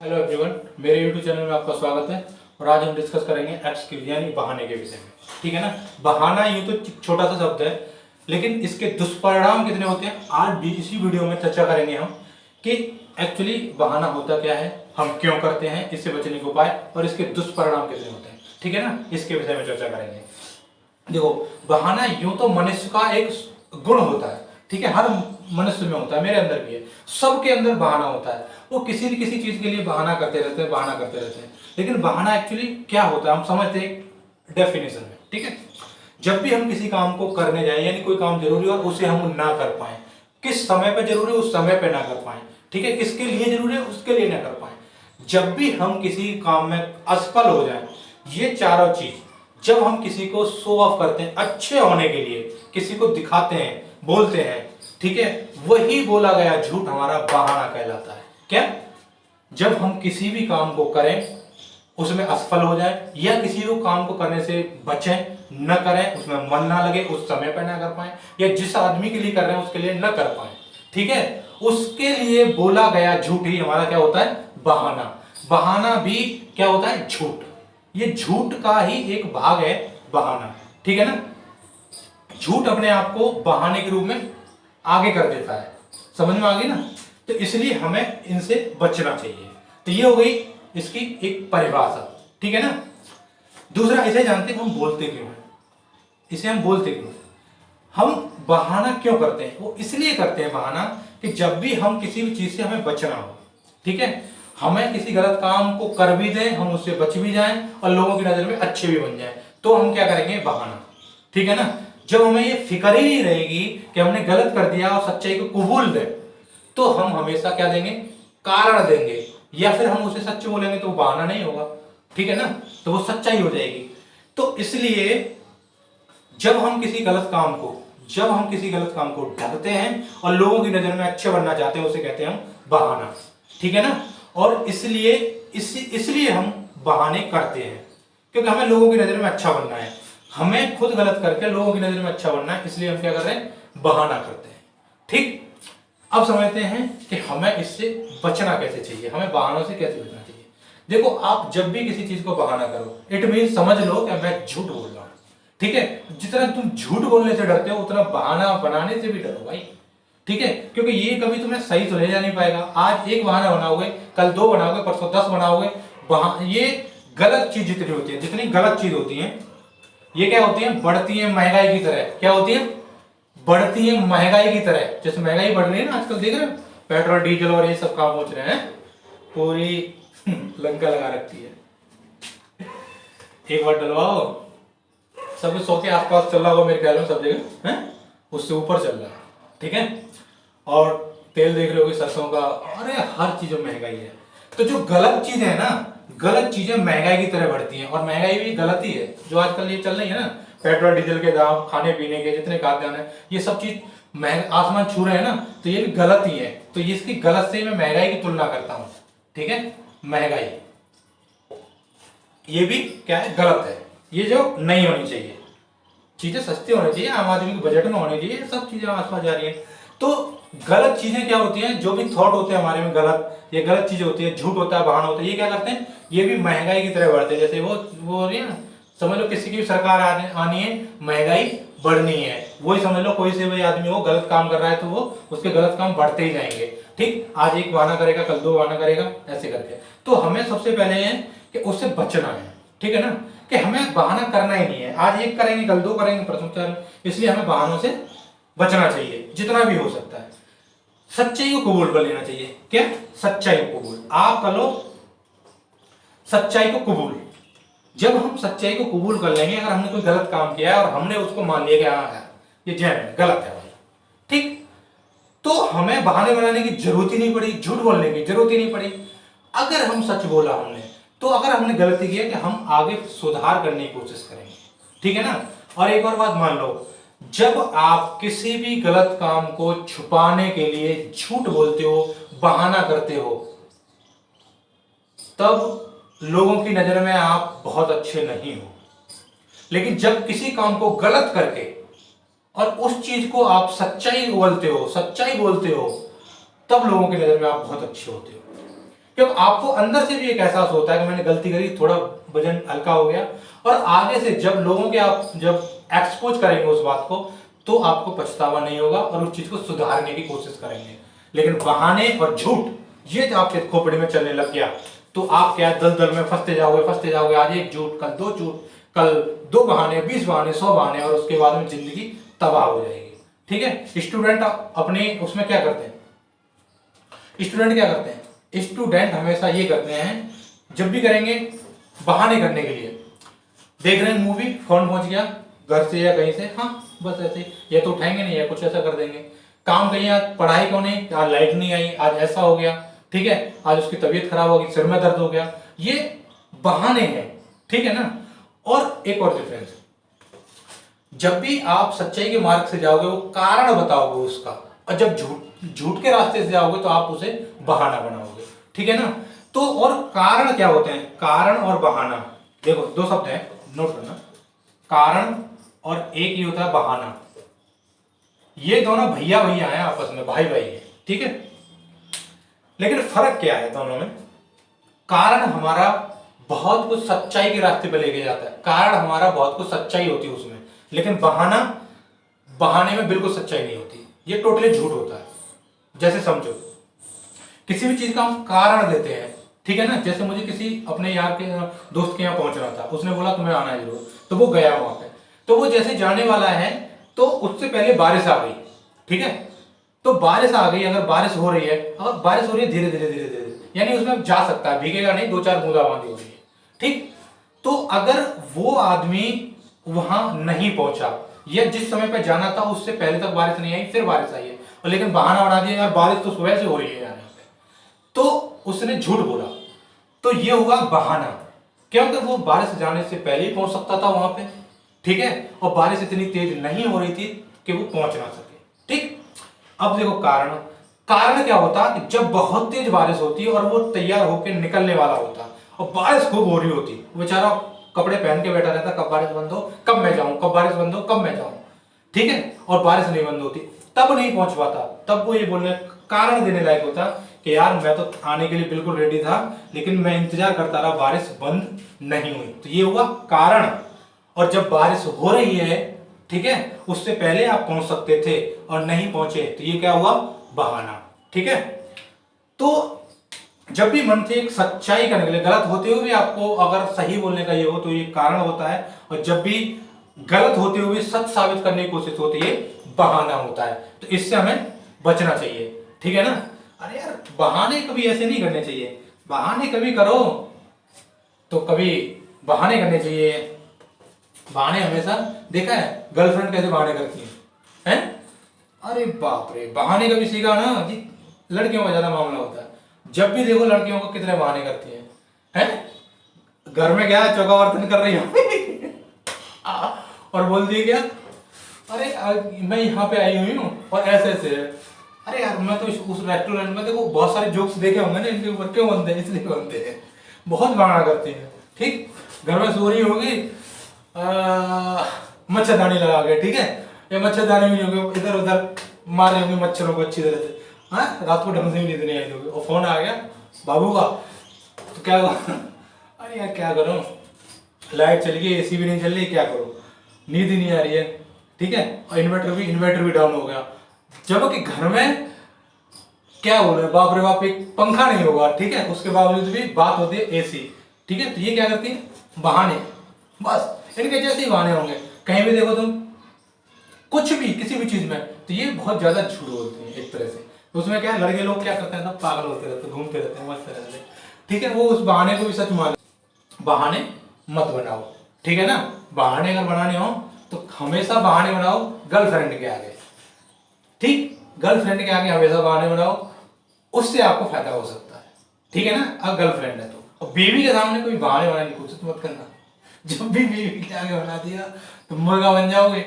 Hello everyone, मेरे YouTube channel में आपका स्वागत है। और आज हम डिस्कस करेंगे एक्सक्यूज यानी बहाने के विषय में। ठीक है ना। बहाना यूं तो छोटा सा शब्द है, लेकिन इसके दुष्परिणाम कितने होते हैं आज भी इसी वीडियो में चर्चा करेंगे हम कि एक्चुअली बहाना होता क्या है, हम क्यों करते हैं, इससे बचने के उपाय और इसके दुष्परिणाम कितने होते हैं। ठीक है ना, इसके विषय में चर्चा करेंगे। देखो, बहाना यूं तो मनुष्य का एक गुण होता है। ठीक है, हर मनुष्य में होता है, मेरे अंदर भी है, सबके अंदर बहाना होता है। वो किसी न किसी चीज के लिए बहाना करते रहते हैं, बहाना करते रहते हैं। लेकिन बहाना एक्चुअली क्या होता है हम समझते हैं डेफिनेशन में। ठीक है, जब भी हम किसी काम को करने जाए यानी कोई काम जरूरी और उसे हम ना कर पाए, किस समय पे जरूरी उस समय पे ना कर पाए, ठीक है, किसके लिए जरूरी है उसके लिए ना कर पाए, जब भी हम किसी काम में असफल हो जाए, ये चारों चीज जब हम किसी को शो ऑफ करते हैं अच्छे होने के लिए, किसी को दिखाते हैं, बोलते हैं, ठीक है, वही बोला गया झूठ हमारा बहाना कहलाता है। क्या? जब हम किसी भी काम को करें उसमें असफल हो जाए या किसी को काम को करने से बचें, न करें, उसमें मन ना लगे, उस समय पर ना कर पाए, या जिस आदमी के लिए कर रहे हैं उसके लिए न कर पाए, ठीक है, उसके लिए बोला गया झूठ ही हमारा क्या होता है, बहाना। बहाना भी क्या होता है, झूठ। ये झूठ का ही एक भाग है बहाना। ठीक है ना। झूठ अपने आप को बहाने के रूप में आगे कर देता है, समझ में आ गई ना। तो इसलिए हमें इनसे बचना चाहिए। तो ये हो गई इसकी एक परिभाषा। ठीक है ना। दूसरा, इसे जानते हैं हम बोलते क्यों हैं, इसे हम बोलते क्यों हैं? हम बहाना क्यों करते हैं? वो इसलिए करते हैं बहाना कि जब भी हम किसी भी चीज से हमें बचना हो, ठीक है, हमें किसी गलत काम को कर भी दें, हम उससे बच भी जाएं और लोगों की नजर में अच्छे भी बन जाएं, तो हम क्या करेंगे, बहाना। ठीक है ना। जब हमें ये फिक्र ही नहीं रहेगी कि हमने गलत कर दिया और सच्चाई को कबूल दें, तो हम हमेशा क्या देंगे, कारण देंगे, या फिर हम उसे सच बोलेंगे तो वो बहाना नहीं होगा। ठीक है ना, तो वो सच्चाई हो जाएगी। तो इसलिए जब हम किसी गलत काम को ढकते हैं और लोगों की नजर में अच्छे बनना चाहते हैं, उसे कहते हैं हम बहाना। ठीक है ना। और इसलिए हम बहाने करते हैं क्योंकि हमें लोगों की नजर में अच्छा बनना है, हमें खुद गलत करके लोगों की नजर में अच्छा बनना है, इसलिए हम क्या कर रहे हैं, बहाना करते हैं। ठीक। अब समझते हैं कि हमें इससे बचना कैसे चाहिए, हमें बहानों से कैसे बचना चाहिए। देखो, आप जब भी किसी चीज को बहाना करो, इट मीन समझ लो कि मैं झूठ बोल रहा हूं। ठीक है, जितना तुम झूठ बोलने से डरते हो उतना बहाना बनाने से भी डरो भाई। ठीक है, क्योंकि ये कभी तुम्हें सही तो ले जा नहीं पाएगा। आज एक बहाना बनाओगे, कल दो बनाओगे, परसों 10 बनाओगे। ये गलत चीज जितनी होती है, जितनी गलत चीज होती है, ये क्या होती है, बढ़ती है महंगाई की तरह। क्या होती है, बढ़ती है महंगाई की तरह। जैसे महंगाई बढ़ रही है ना आजकल, देख रहे हो, पेट्रोल डीजल और ये सब काम पहुंच रहे हैं, पूरी लंका लगा रखी है। एक बार डलवाओ, सब 100 के आसपास चल रहा होगा मेरे ख्याल में, सब जगह है, उससे ऊपर चल रहा है। ठीक है। और तेल देख रहे हो सरसों का, अरे हर चीज में महंगाई है। तो जो गलत चीज है ना, गलत चीजें महंगाई की तरह बढ़ती हैं, और महंगाई भी गलत ही है जो आजकल ये चल रही है ना, पेट्रोल डीजल के दाम, खाने पीने के जितने खाद्यान्न है, ये सब चीज आसमान छू रहे हैं ना, तो ये भी गलत ही है। तो ये इसकी गलत से मैं महंगाई की तुलना करता हूं। ठीक है, महंगाई ये भी क्या है, गलत है। ये जो नहीं होनी चाहिए, चीजें सस्ती होनी चाहिए, आम आदमी के बजट में होनी चाहिए, सब चीजें आसपास जा रही है। तो गलत चीजें क्या होती हैं, जो भी थॉट होते हैं हमारे में गलत, ये गलत चीजें होती है, झूठ होता है, बहाना होता है, ये क्या करते हैं, ये भी महंगाई की तरह बढ़ते हैं। जैसे वो हो रही है ना, समझ लो किसी की भी सरकार आनी है, महंगाई बढ़नी है, वही समझ लो कोई से भी आदमी वो गलत काम कर रहा है तो वो उसके गलत काम बढ़ते ही जाएंगे। ठीक, आज एक बहाना करेगा, कल दो बहाना करेगा, ऐसे करके। तो हमें सबसे पहले है कि उससे बचना है। ठीक है ना, कि हमें बहाना करना ही नहीं है, आज एक करेंगे, कल दो करेंगे, परसों चार। इसलिए हमें बहानों से बचना चाहिए जितना भी हो सकता है। सच्चाई को कबूल कर लेना चाहिए। क्या? सच्चाई को कबूल। आप कर लो सच्चाई को कबूल। जब हम सच्चाई को कबूल कर लेंगे, अगर हमने कोई गलत काम किया है और हमने उसको मान लिया कि हाँ यार ये जैन गलत है भाई, ठीक, तो हमें बहाने बनाने की जरूरत ही नहीं पड़ी, झूठ बोलने की जरूरत ही नहीं पड़ी। अगर हम सच बोला हमने, तो अगर हमने गलती की है कि हम आगे सुधार करने की कोशिश करेंगे। ठीक है ना। और एक और बात मान लो, जब आप किसी भी गलत काम को छुपाने के लिए झूठ बोलते हो, बहाना करते हो, तब लोगों की नजर में आप बहुत अच्छे नहीं हो। लेकिन जब किसी काम को गलत करके और उस चीज को आप सच्चाई बोलते हो, तब लोगों की नजर में आप बहुत अच्छे होते हो। क्योंकि आपको अंदर से भी एक एहसास होता है कि मैंने गलती करी, थोड़ा वजन हल्का हो गया, और आगे से जब लोगों के आप जब एक्सपोज करेंगे उस बात को, तो आपको पछतावा नहीं होगा और उस चीज को सुधारने की कोशिश करेंगे। लेकिन बहाने और झूठ ये जब आपके खोपड़ी में चलने लग गया, तो आप क्या दलदल में फंसते जाओगे। आज एक झूठ, कल दो झूठ, कल 2 बहाने, 20 बहाने, 100 बहाने, और उसके बाद में जिंदगी तबाह हो जाएगी। ठीक है। स्टूडेंट अपने उसमें क्या करते हैं, स्टूडेंट हमेशा ये करते हैं, जब भी करेंगे बहाने करने के लिए, देख रहे हैं मूवी, फोन पहुंच गया घर से या कहीं से, हाँ बस ऐसे ही, या तो उठाएंगे नहीं या कुछ ऐसा कर देंगे। काम कहीं, आज पढ़ाई क्यों नहीं, आज लाइट नहीं आई, आज ऐसा हो गया, ठीक है, आज उसकी तबीयत खराब होगी, सिर में दर्द हो गया, ये बहाने हैं। ठीक है ना। और एक और डिफरेंस, जब भी आप सच्चाई के मार्ग से जाओगे वो कारण बताओगे उसका, और जब झूठ के रास्ते से जाओगे तो आप उसे बहाना बनाओगे। ठीक है ना। तो और कारण क्या होते हैं, कारण और बहाना, देखो 2 शब्द हैं, नोट करना, कारण और एक ही होता है बहाना। ये दोनों भैया भैया हैं, आपस में भाई भाई है। ठीक है। लेकिन फर्क क्या है दोनों में, कारण हमारा बहुत कुछ सच्चाई के रास्ते पे लेके जाता है, कारण हमारा बहुत कुछ सच्चाई होती है उसमें, लेकिन बहाने में बिल्कुल सच्चाई नहीं होती, ये टोटली झूठ होता है। जैसे समझो, किसी भी चीज का हम कारण देते हैं, ठीक है ना। जैसे मुझे किसी अपने यार के दोस्त के यहाँ पहुंचना था, उसने बोला तुम्हें आना है जरूर, तो वो गया वहां पे, तो वो जैसे जाने वाला है तो उससे पहले बारिश आ गई। ठीक है। तो बारिश आ गई, अगर बारिश हो रही है, धीरे धीरे धीरे धीरे, यानी उसमें जा सकता है, भीगेगा नहीं, 2-4 बूंदाबांदी हो रही है। ठीक। तो अगर वो आदमी वहां नहीं पहुंचा, या जिस समय पे जाना था उससे पहले तक बारिश नहीं आई, फिर बारिश आई है, और लेकिन बहाना बना दिया यार बारिश तो सुबह से हो रही है यार, तो उसने झूठ बोला, तो ये हुआ बहाना, क्योंकि वो बारिश जाने से पहले ही पहुंच सकता था वहां पे। ठीक है। और बारिश इतनी तेज नहीं हो रही थी कि वो पहुंच ना सके। ठीक। अब देखो कारण क्या होता कि जब बहुत तेज बारिश होती है और वो तैयार होकर निकलने वाला होता और बारिश खूब हो रही होती, बेचारा कपड़े पहन के बैठा रहता, कब बारिश बंद हो, कब मैं जाऊं, कब बारिश बंद हो, कब मैं जाऊं। ठीक है। और बारिश नहीं बंद होती, तब नहीं पहुंच पाता, तब वो ये बोलने कारण देने लायक होता कि यार मैं तो आने के लिए बिल्कुल रेडी था, लेकिन मैं इंतजार करता रहा, बारिश बंद नहीं हुई। तो ये हुआ कारण। और जब बारिश हो रही है, ठीक है, उससे पहले आप पहुंच सकते थे और नहीं पहुंचे, तो ये क्या हुआ, बहाना। ठीक है। तो जब भी मन से एक सच्चाई का निकले, गलत होते हुए भी आपको अगर सही बोलने का ये हो, तो ये कारण होता है, और जब भी गलत होते हुए सच साबित करने की कोशिश होती है, बहाना होता है। तो इससे हमें बचना चाहिए। ठीक है ना। अरे यार बहाने कभी ऐसे नहीं करने चाहिए, बहाने कभी करो तो कभी बहाने करने चाहिए। बहाने हमेशा, देखा है गर्लफ्रेंड कैसे बहाने करती है, हैं? अरे बाप रे, बहाने कभी सीखा ना जी, लड़कियों का ज्यादा मामला होता है। जब भी देखो लड़कियों को कितने बहाने करती हैं, घर में क्या चौका बर्तन कर रही हूँ और बोल दी क्या, अरे मैं यहाँ पे आई हुई हूँ और ऐसे ऐसे है। अरे यार मैं तो उस रेस्टोरेंट में देखो बहुत सारे जोक्स देखे होंगे ना, इनके ऊपर क्यों बनते हैं, इसलिए बनते हैं, बहुत बहाना करती हैं। ठीक। घर में सो रही होगी, मच्छरदानी लगा के, ठीक है, ये मच्छरदानी भी नहीं होगी, इधर उधर मार रही होंगी मच्छरों को अच्छी तरह से, हाँ रात को ढंग से भी नींद नहीं आई होगी, और फोन आ गया बाबू का, तो क्या हुआ अरे यार क्या करूं, लाइट चली गई, एसी भी नहीं चल रही, क्या करूं, नींद ही नहीं आ रही है। ठीक है। और इन्वर्टर भी डाउन हो गया, जबकि घर में क्या बोल रहे, बाप रे बाप, एक पंखा नहीं होगा, ठीक है, उसके बावजूद भी बात होती है एसी। ठीक है। तो ये क्या करती है, बहाने, बस इनके जैसे ही बहाने होंगे, कहीं भी देखो तुम, कुछ भी किसी भी चीज में, तो ये बहुत ज्यादा झूठ बोलते हैं एक तरह से। तो उसमें क्या है, लड़के लोग क्या करते हैं, सब पागल होते रहते, घूमते रहते हैं, मस्त रहते हैं। ठीक है। वो उस बहाने को भी सच मान, बहाने मत बनाओ। ठीक है ना। बहाने अगर बनाने हो तो हमेशा बहाने बनाओ गर्लफ्रेंड के आगे। ठीक। गर्लफ्रेंड के आगे हमेशा बहाने बनाओ, उससे आपको फायदा हो सकता है। ठीक है ना। अब गर्लफ्रेंड है तो, और बीवी के सामने कोई बहाने बनाने की कोशिश मत करना, जब भी बीवी के आगे बना दिया तो मुर्गा बन जाओगे।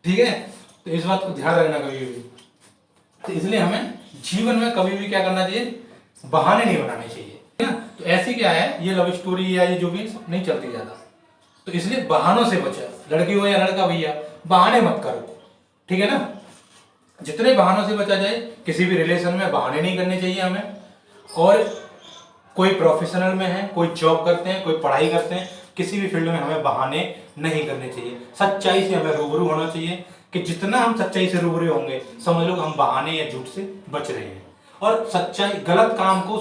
ठीक है। तो इस बात को ध्यान रखना कभी भी। तो इसलिए हमें जीवन में कभी भी क्या करना चाहिए, बहाने नहीं बनाने चाहिए, है ना। तो ऐसी क्या है, ये लव स्टोरी या ये जो भी नहीं चलती ज्यादा, तो इसलिए बहानों से बचा, लड़की हो या लड़का भैया, बहाने मत करो। ठीक है ना। जितने बहानों से बचा जाए, किसी भी रिलेशन में बहाने नहीं करने चाहिए हमें। और कोई प्रोफेशनल में है, कोई जॉब करते हैं, कोई पढ़ाई करते हैं, किसी भी फील्ड में हमें बहाने नहीं करने चाहिए। सच्चाई से हमें रूबरू होना चाहिए कि जितना हम सच्चाई से रूबरू होंगे समझ लो हम बहाने या झूठ से बच रहे हैं। और सच्चाई, गलत काम को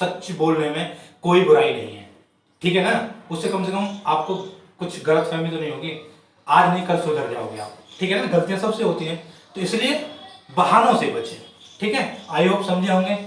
सच बोलने में कोई बुराई नहीं है, ठीक है ना। उससे कम से कम आपको कुछ गलत फहमी तो नहीं होगी, आज नहीं कल सुधर जाओगे आप, ठीक है ना। गलतियां सबसे होती हैं, तो इसलिए बहानों से बचें, ठीक है। आई होप समझे होंगे।